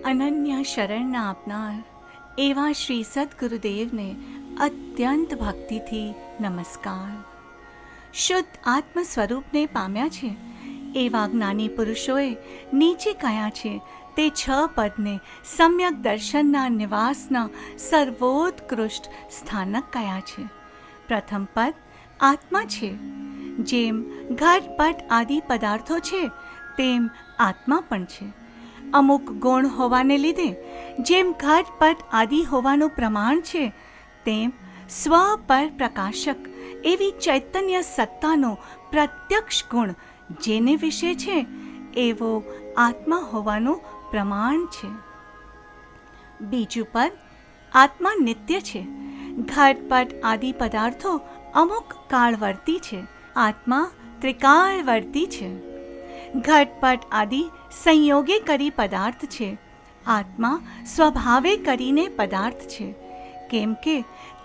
અનન્ય શરણના આપનાર એવા શ્રી સદગુરુદેવને અત્યંત ભક્તિથી નમસ્કાર. શુદ્ધ આત્મ સ્વરૂપને પામ્યા છે એવા જ્ઞાની પુરુષોએ નીચે કયા છે તે 6 પદને સમ્યક દર્શનના નિવાસના સર્વોત્કૃષ્ટ સ્થાનક કયા છે. પ્રથમ પદ આત્મા છે. જેમ ઘટ પટ આદિ પદાર્થો છે તેમ આત્મા પણ છે. અમુક ગુણ હોવાને લીધે જેમ ઘટ પટ આદિ હોવાનું પ્રમાણ છે તેમ સ્વ પર પ્રકાશક એવી ચૈતન્ય સત્તાનો પ્રત્યક્ષ ગુણ જેને વિશે છે એવો આત્મા હોવાનું પ્રમાણ છે. બીજું પદ આત્મા નિત્ય છે. ઘટપટ આદિ પદાર્થો અમુક કાળવર્તી છે. આત્મા ત્રિકાળવર્તી છે. ઘટપટ આદિ સંયોગે કરી પદાર્થ છે. આત્મા સ્વભાવે કરીને પદાર્થ છે. કેમ કે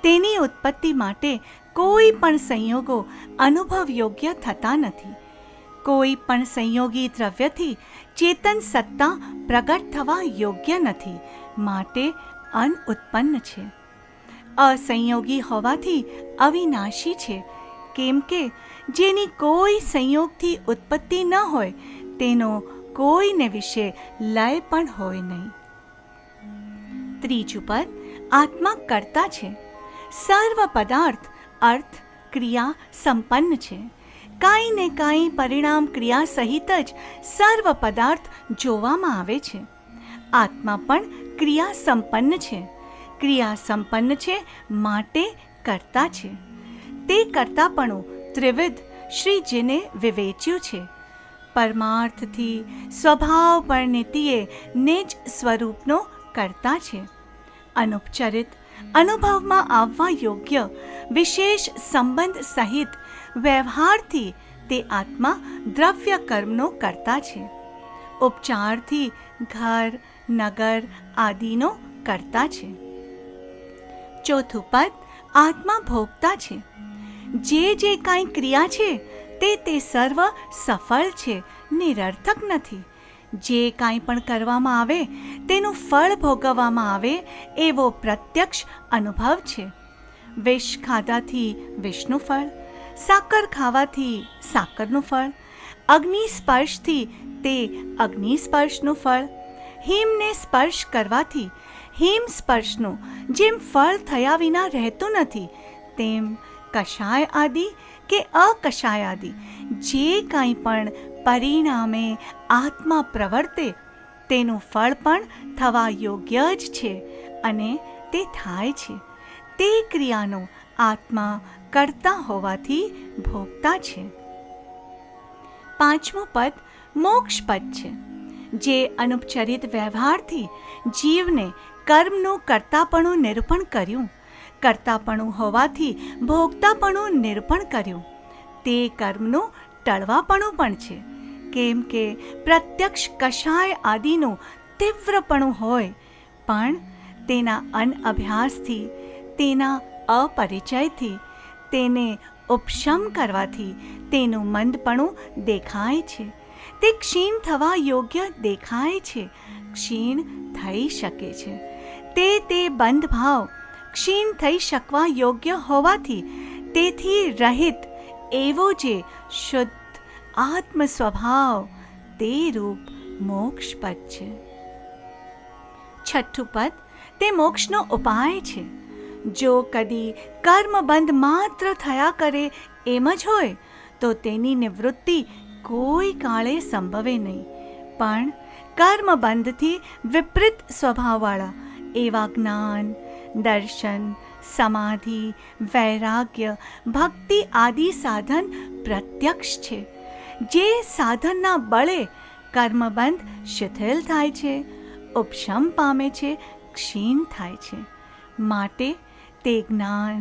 તેની ઉત્પત્તિ માટે કોઈ પણ સંયોગો અનુભવ યોગ્ય થતા નથી. કોઈ પણ સંયોગી દ્રવ્યથી ચેતન સત્તા પ્રગટ થવા યોગ્ય નથી, માટે અનઉત્પન્ન છે. અસંયોગી હોવાથી અવિનાશી છે. કેમ કે જેની કોઈ સંયોગથી ઉત્પત્તિ ન હોય તેનો કોઈને વિશે લય પણ હોય નહીં. ત્રીજું પદ આત્મા કર્તા છે. સર્વ પદાર્થ અર્થ ક્રિયા સંપન્ન છે. કાંઈ ને કાંઈ પરિણામ ક્રિયા સહિત જ સર્વ પદાર્થ જોવામાં આવે છે. આત્મા પણ ક્રિયા સંપન્ન છે. ક્રિયા સંપન્ન છે માટે કર્તા છે. તે કર્તાપણું ત્રિવિધ શ્રીજીને વિવેચ્યું છે. પરમાર્થથી સ્વભાવ પરનિતિએ નિજ સ્વરૂપનો કર્તા છે. અનુપચરિત અનુભવમાં આવવા યોગ્ય વિશેષ સંબંધ સહિત વ્યવહારથી તે આત્મા દ્રવ્ય કર્મનો કર્તા છે. ઉપચારથી ઘર નગર આદિનો કર્તા છે. ચોથું પદ આત્મા ભોગતા છે. જે કાંઈ ક્રિયા છે તે સર્વ સફળ છે, નિરર્થક નથી. જે કાંઈ પણ કરવામાં આવે તેનું ફળ ભોગવવામાં આવે એવો પ્રત્યક્ષ અનુભવ છે. વિષ ખાધાથી વિષનું ફળ, સાકર ખાવાથી સાકરનું ફળ, અગ્નિ સ્પર્શથી તે અગ્નિ સ્પર્શનું ફળ, હિમને સ્પર્શ કરવાથી હિમ સ્પર્શનું જેમ ફળ થયા વિના રહેતું નથી તેમ કષાય આદિ કે અકષાય આદિ જે કાંઈ પણ પરિણામે આત્મા પ્રવર્તે તેનું ફળ પણ થવા યોગ્ય જ છે અને તે થાય છે. તે ક્રિયાનો આત્મા કરતા હોવાથી ભોગતા છે. પાંચમું પદ મોક્ષ પદ છે. જે અનુપચરિત વ્યવહારથી જીવને કર્મનું કર્તાપણું નિરૂપણ કર્યું, કર્તાપણું હોવાથી ભોગતાપણું નિરૂપણ કર્યું, તે કર્મનું ટળવાપણું પણ છે. કેમ કે પ્રત્યક્ષ કષાય આદિનું તીવ્રપણું હોય પણ તેના અનઅભ્યાસથી, તેના અપરિચયથી, તેને ઉપશમ કરવાથી તેનું મંદપણું દેખાય છે. તે ક્ષીણ થવા યોગ્ય દેખાય છે, ક્ષીણ થઈ શકે છે. તે બંધ ભાવ ક્ષીણ થઈ શકવા યોગ્ય હોવાથી તેથી રહિત એવો જે શુદ્ધ આત્મ સ્વભાવ તે રૂપ મોક્ષ પદ છે. છઠ્ઠું પદ તે મોક્ષનો ઉપાય છે. જો કદી કર્મબંધ માત્ર થયા કરે એમ જ હોય તો તેની નિવૃત્તિ કોઈ કાળે સંભવે નહીં. પણ કર્મબંધથી વિપરીત સ્વભાવવાળા એવા જ્ઞાન, દર્શન, સમાધિ, વૈરાગ્ય, ભક્તિ આદિ સાધન પ્રત્યક્ષ છે. જે સાધનના બળે કર્મબંધ શિથિલ થાય છે, ઉપશમ પામે છે, ક્ષીણ થાય છે. માટે તે જ્ઞાન,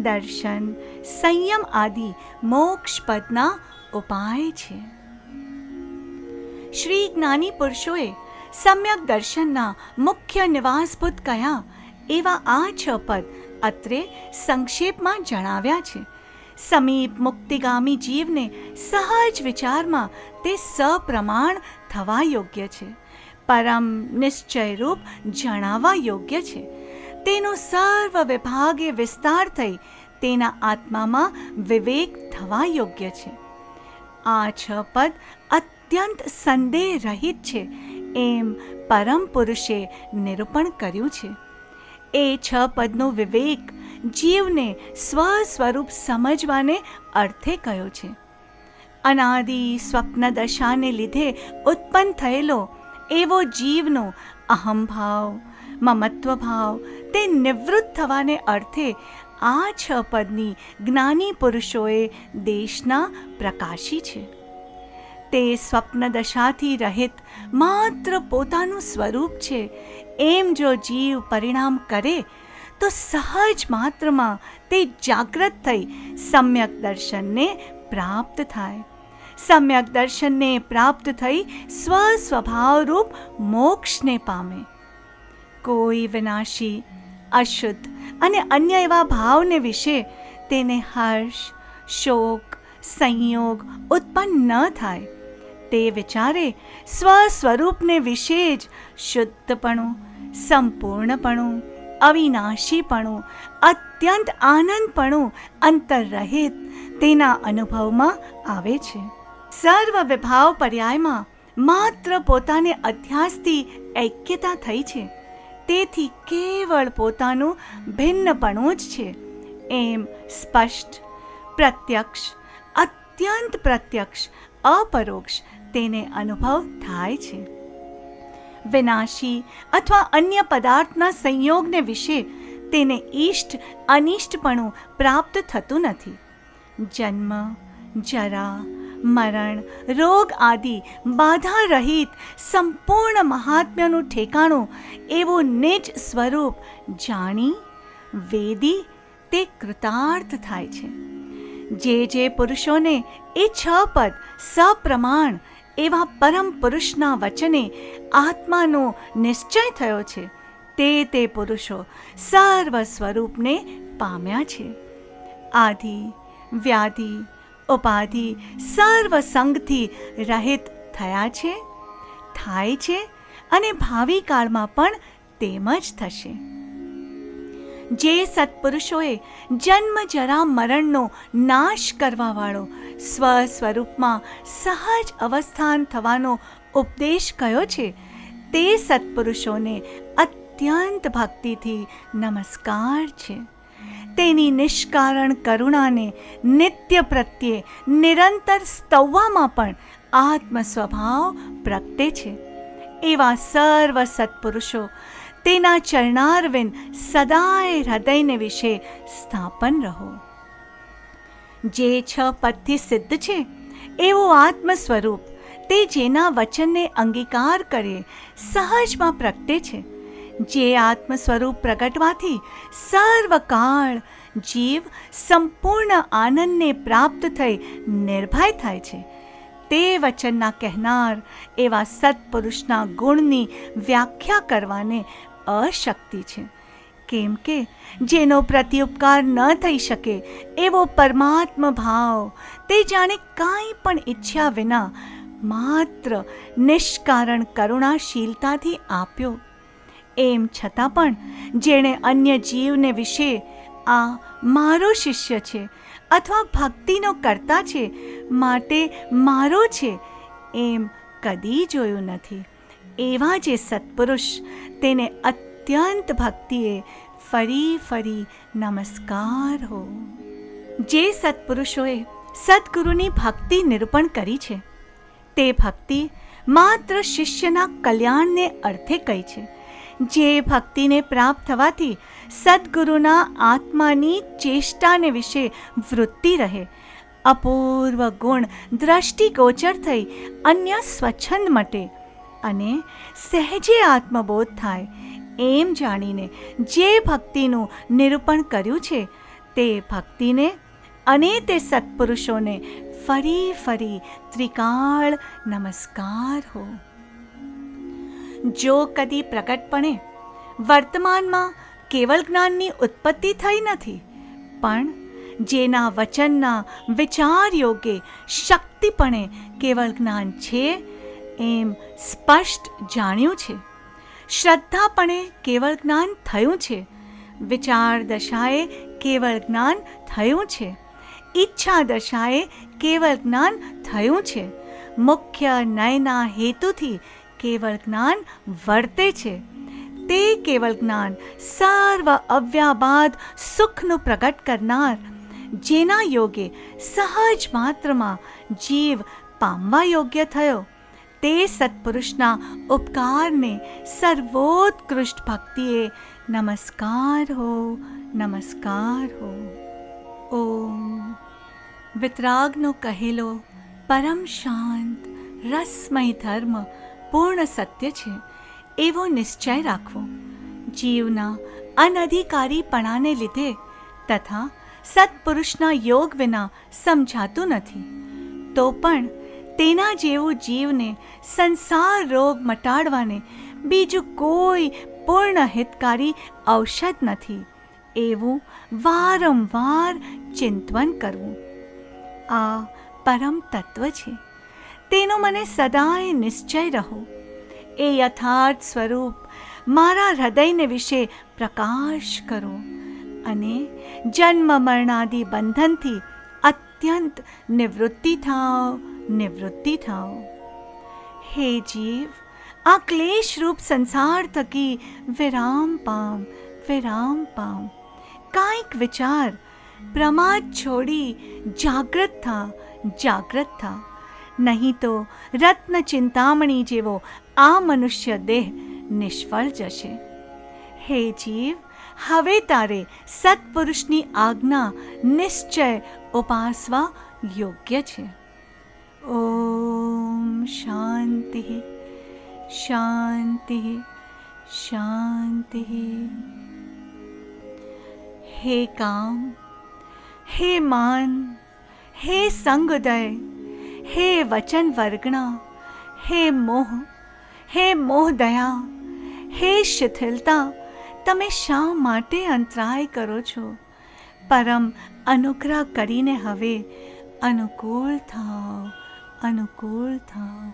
દર્શન, સંયમ આદિ મોક્ષ પદના ઉપાય છે. શ્રી જ્ઞાની પુરુષોએ સમ્યક દર્શનના મુખ્ય નિવાસભૂત કયા એવા આ 6 પદ અત્રે સંક્ષેપમાં જણાવ્યા છે. સમીપ મુક્તિગામી જીવને સહજ વિચારમાં તે સપ્રમાણ થવા યોગ્ય છે. પરમ નિશ્ચયરૂપ જણાવવા યોગ્ય છે. તેનો સર્વ વિભાગે વિસ્તાર થઈ તેના આત્મામાં વિવેક થવા યોગ્ય છે. આ 6 પદ અત્યંત સંદેહ રહિત છે એમ પરમ પુરુષે નિરૂપણ કર્યું છે. એ 6 પદનો વિવેક જીવને સ્વ સ્વરૂપ સમજવાને અર્થે કયો છે. અનાદિ સ્વપ્ન દશાને લીધે ઉત્પન્ન થયેલો એવો જીવનો અહંભાવ, મમત્વ ભાવ તે નિવૃત્ત થવાને અર્થે આ 6 પદની જ્ઞાની પુરુષોએ દેશના પ્રકાશી છે. તે સ્વપ્ન દશાથી રહિત માત્ર પોતાનું સ્વરૂપ છે એમ જો જીવ પરિણામ કરે તો સહજ માત્રમાં તે જાગૃત થઈ સમ્યક દર્શનને પ્રાપ્ત થાય. સમ્યક દર્શનને પ્રાપ્ત થઈ સ્વસ્વભાવરૂપ મોક્ષને પામે. કોઈ વિનાશી, અશુદ્ધ અને અન્ય એવા ભાવને વિશે તેને હર્ષ, શોક, સંયોગ ઉત્પન્ન ન થાય. તે વિચારે સ્વસ્વરૂપને વિશે જ શુદ્ધપણું, સંપૂર્ણપણું, અવિનાશીપણું, અત્યંત આનંદપણું અંતરરહિત તેના અનુભવમાં આવે છે. સર્વ વિભાવ પર્યાયમાં માત્ર પોતાને અધ્યાસથી ઐક્યતા થઈ છે. તેથી કેવળ પોતાનું ભિન્નપણું જ છે એમ સ્પષ્ટ, પ્રત્યક્ષ, અત્યંત પ્રત્યક્ષ, અપરોક્ષ તેને અનુભવ થાય છે. વિનાશી અથવા અન્ય પદાર્થના સંયોગને વિશે તેને ઈષ્ટ અનિષ્ટપણું પ્રાપ્ત થતું નથી. જન્મ, જરા, મરણ, રોગ આદિ બાધા રહિત સંપૂર્ણ મહાત્મ્યનું ઠેકાણું એવું નિજ સ્વરૂપ જાણી વેદી તે કૃતાર્થ થાય છે. જે પુરુષોને એ 6 પદ સપ્રમાણ એવા પરમ પુરુષના વચને આત્માનો નિશ્ચય થયો છે તે પુરુષો સર્વ સ્વરૂપને પામ્યા છે. આદિ, વ્યાધિ, ઉપાધિ સર્વ સંગથી રહિત થયા છે, થાય છે અને ભાવિ કાળમાં પણ તેમ જ થશે. જે સત્પુરુષોએ જન્મ જરા મરણનો નાશ કરવાવાળો સ્વસ્વરૂપમાં સહજ અવસ્થાન થવાનો ઉપદેશ કયો છે તે સત્પુરુષોને અત્યંત ભક્તિથી નમસ્કાર છે. તેની નિષ્કારણ કરુણાને નિત્ય પ્રત્યે નિરંતર સ્તવવામાં પણ આત્મ સ્વભાવ પ્રગટે છે. એવા સર્વ સત્પુરુષો તેના ચરણારવિંદ સદાય હૃદયને વિશે સ્થાપન રહો. જે 6 પદથી સિદ્ધ છે એવું આત્મ સ્વરૂપ તે જેના વચનને અંગીકાર કરે સહજમાં પ્રગટે છે. જે આત્મ સ્વરૂપ પ્રગટવાથી સર્વકાળ જીવ સંપૂર્ણ આનંદને પ્રાપ્ત થઈ નિર્ભય થાય છે તે વચનના કહેનાર એવા સત્પુરુષના ગુણની વ્યાખ્યા કરવાને અશક્તિ છે. કેમ કે જેનો પ્રત્યુપકાર ન થઈ શકે એવો પરમાત્મ ભાવ તે જાણે કાંઈ પણ ઈચ્છ્યા વિના માત્ર નિષ્કારણ કરુણાશીલતાથી આપ્યો. એમ છતાં પણ જેણે અન્ય જીવને વિશે આ મારો શિષ્ય છે અથવા ભક્તિનો કર્તા છે માટે મારો છે એમ કદી જોયું નથી એવા જે સત્પુરુષ તેને અત્યંત ભક્તિએ ફરી ફરી નમસ્કાર હો. જે સત્પુરુષોએ સદ્ગુરુની ભક્તિ નિરૂપણ કરી છે તે ભક્તિ માત્ર શિષ્યના કલ્યાણને અર્થે કહી છે. જે ભક્તિને પ્રાપ્ત થવાથી સદ્ગુરુના આત્માની ચેષ્ટાને વિશે વૃત્તિ રહે, અપૂર્વ ગુણ દ્રષ્ટિગોચર થઈ અન્ય સ્વચ્છંદ મટે અને સહેજે આત્મબોધ થાય એમ જાણીને જે ભક્તિનું નિરૂપણ કર્યું છે તે ભક્તિને અને તે સત્પુરુષોને ફરી ફરી ત્રિકાળ નમસ્કાર હો. જો કદી પ્રગટપણે વર્તમાનમાં કેવલ જ્ઞાનની ઉત્પત્તિ થઈ નથી, પણ જેના વચનના વિચાર યોગે શક્તિપણે કેવલ જ્ઞાન છે એમ સ્પષ્ટ જાણ્યું છે. શ્રદ્ધાપણે કેવળ જ્ઞાન થયું છે. વિચાર દશાએ કેવળ જ્ઞાન થયું છે. ઈચ્છા દશાએ કેવળ જ્ઞાન થયું છે. મુખ્ય નયના હેતુથી કેવળ જ્ઞાન વર્તે છે. તે કેવળ જ્ઞાન સર્વ અવ્યાબાદ સુખનું પ્રગટ કરનાર, જેના યોગે સહજ માત્રમાં જીવ પામવા યોગ્ય થયો, તે સત્પુરુષના ઉપકારને સર્વોત્કૃષ્ટ ભક્તિએ નમસ્કાર હો, નમસ્કાર હો. ઓમ. વિતરાગનો કહેલો પરમ શાંત રસમય ધર્મ પૂર્ણ સત્ય છે એવો નિશ્ચય રાખવો. જીવના અનધિકારીપણાને લીધે તથા સત્પુરુષના યોગ વિના સમજાતું નથી, તો પણ તેના જેવું જીવને સંસાર રોગ મટાડવાને બીજું કોઈ પૂર્ણ હિતકારી ઔષધ નથી એવું વારંવાર ચિંતન કરવું. આ પરમ તત્વ છે, તેનો મને સદાય નિશ્ચય રહો. એ યથાર્થ સ્વરૂપ મારા હૃદયને વિશે પ્રકાશ કરો અને જન્મ મરણાદિ બંધનથી અત્યંત નિવૃત્તિ થાઓ, નિવૃત્તિ થાઓ. હે જીવ, આ ક્લેશરૂપ સંસાર થકી વિરામ પામ, વિરામ પામ. કાંઈક વિચાર, પ્રમાદ છોડી જાગ્રત થા, જાગ્રત થા. નહીં તો રત્ન ચિંતામણી જેવો આ મનુષ્ય દેહ નિષ્ફળ જશે. હે જીવ, હવે તારે સત્પુરુષની આજ્ઞા નિશ્ચય ઉપાસવા યોગ્ય છે. ઓમ શાંતિ, શાંતિ, શાંતિ. હે કામ, હે માન, હે સંગોદય, હે વચન વર્ગણા, હે મોહ, હે મોહદયા, હે શિથિલતા, તમે શા માટે અંતરાય કરો છો? પરમ અનુગ્રહ કરીને હવે અનુકૂળ થાઓ, અનુકૂળ થાઓ.